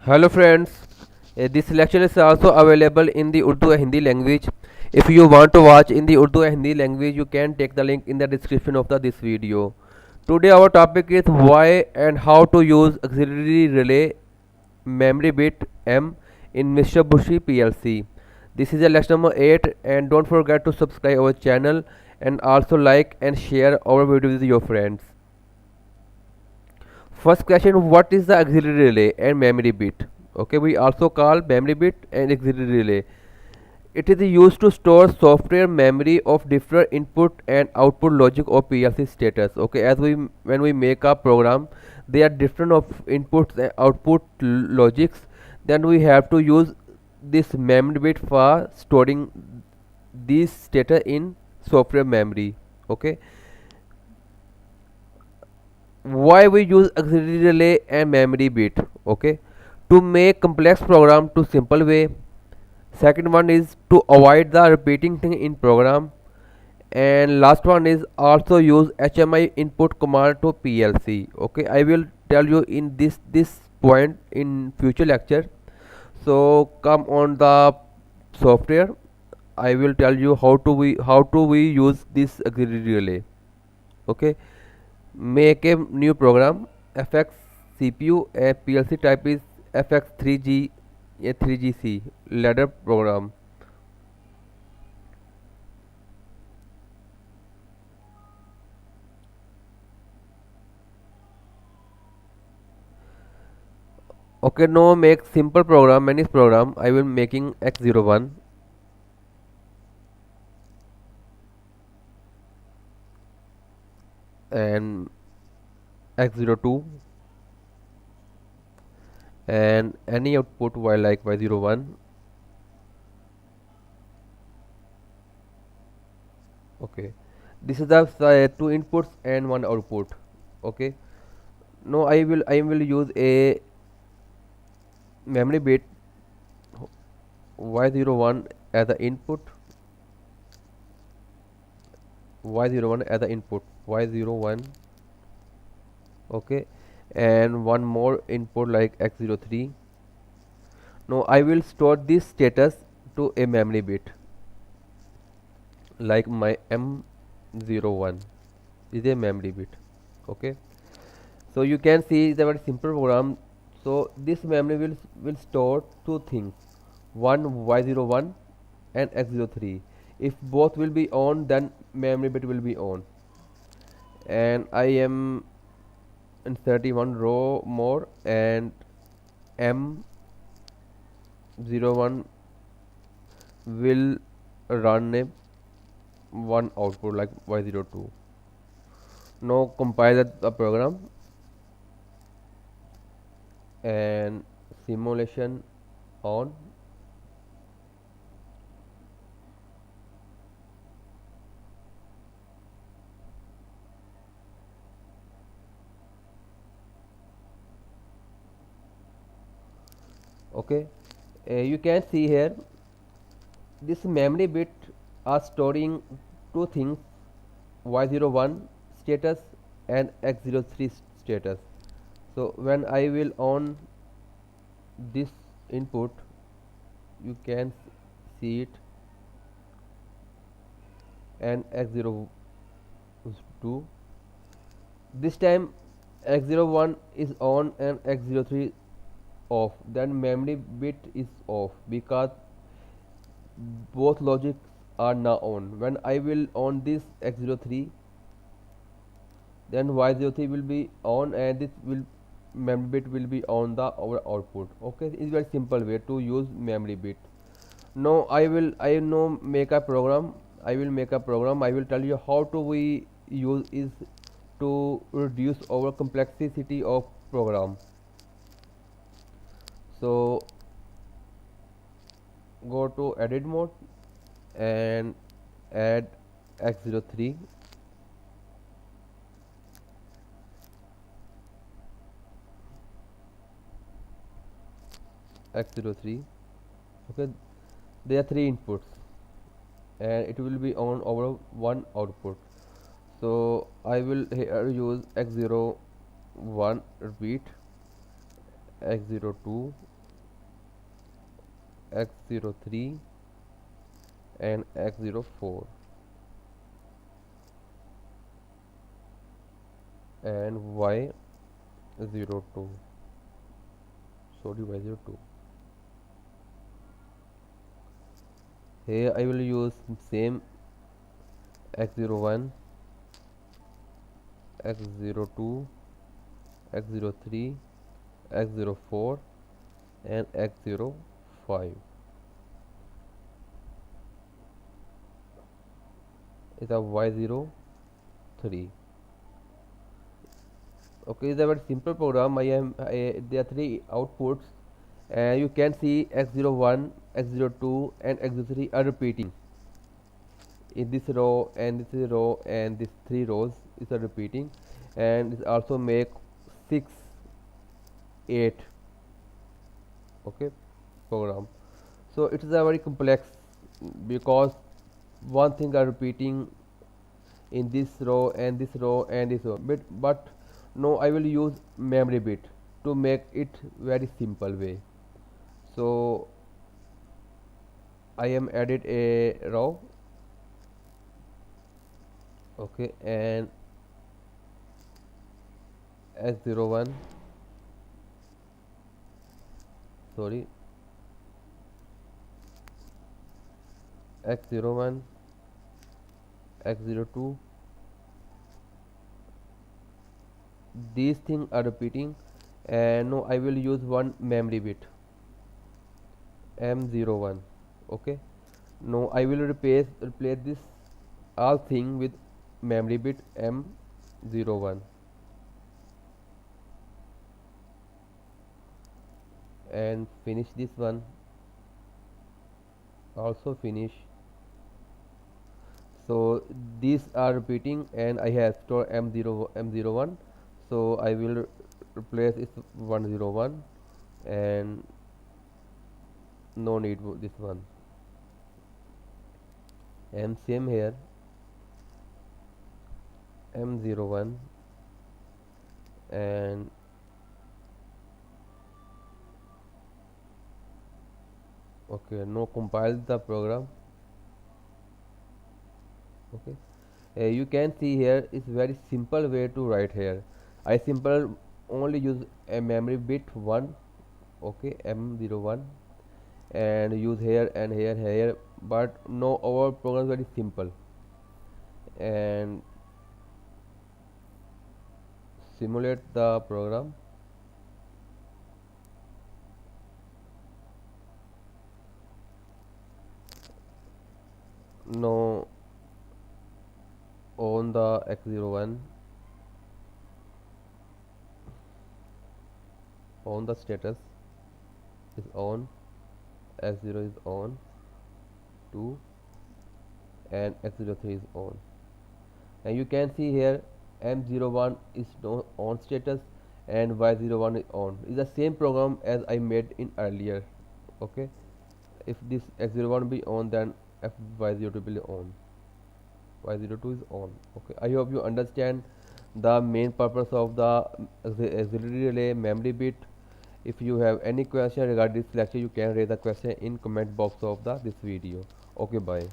Hello friends, this lecture is also available in the Urdu and Hindi language. If you want to watch in the Urdu and Hindi language, you can take the link in the description of this video. Today our topic is why and how to use auxiliary relay memory bit M in Mitsubishi PLC. This is a lesson number 8 and don't forget to subscribe our channel and also like and share our video with your friends. First question, what is the auxiliary relay and memory bit? Okay, we also call memory bit and auxiliary relay. It is used to store software memory of different input and output logic of PLC status. Okay, as we when we make a program, there are different of inputs and output logics. Then we have to use this memory bit for storing these status in software memory. Okay, why we use auxiliary relay and memory bit? Okay, to make complex program to simple way. Second one is to avoid the repeating thing in program, and last one is also use HMI input command to PLC. Okay, I will tell you in this point in future lecture. So come on the software, I will tell you how to we use this auxiliary relay. Okay, make a new program fx CPU a PLC type is fx3g a 3gc ladder program. Okay, now make simple program manage program. I will making x01 and x02 and any output y like y01. Okay, this is the two inputs and one output. Okay, now I will use a memory bit y01 as the input, y01 as the input, y01. Okay, and one more input like x03. Now I will store this status to a memory bit like my M01 is a memory bit. Okay, so you can see it's a very simple program. So this memory will store two things, one y01 and x03. If both will be on, then memory bit will be on, and I am inserting one row more, and M01 will run a one output like y02. Now compile the program and simulation on. Okay, you can see here this memory bit are storing two things, y01 status and x03 status. So when I will on this input, you can see it, and x02. This time x01 is on and x03 off, then memory bit is off because both logics are now on. When I will on this x03, then y03 will be on and this will memory bit will be on the our output. Okay, it's very simple way to use memory bit. Now I now make a program. I will tell you how to we use is to reduce our complexity of program. So go to edit mode and add x03. x03. Okay, there are three inputs and it will be on over one output. So I will here use x01 repeat, x02 x03 and x04 and y02, sorry, y02. Here I will use same x01, x02, x03, x04 and x05 is a y03. Okay, it's a very simple program. There are three outputs, and you can see x01, x02 and x03 are repeating in this row, and this row, and these three rows is repeating, and it also make 6 8, okay, program. So it is a very complex, because one thing are repeating in this row and this row and this row, but no, I will use memory bit to make it very simple way. So I am added a row, okay, and x01, sorry, x01, x02, these things are repeating, and no, I will use one memory bit m01, okay. No, I will replace this all thing with memory bit m01 and finish this one, also finish. So these are repeating, and I have stored m01, so I will replace it 101, and no need this one, and same here m01, and okay, no, compile the program, okay. You can see here is very simple way to write here. I simple only use a memory bit 1, okay, m01, and use here and here, but no, our program is very simple, and simulate the program. No, on the x01, on the status is on, x0 is on 2, and x03 is on, and you can see here m01 is no on status and y01 is on. Is the same program as I made in earlier, okay. If this x01 be on, then y02 will be on, y02 is on, okay. I hope you understand the main purpose of the auxiliary relay memory bit. If you have any question regarding this lecture, you can raise the question in comment box of this video. Okay, bye.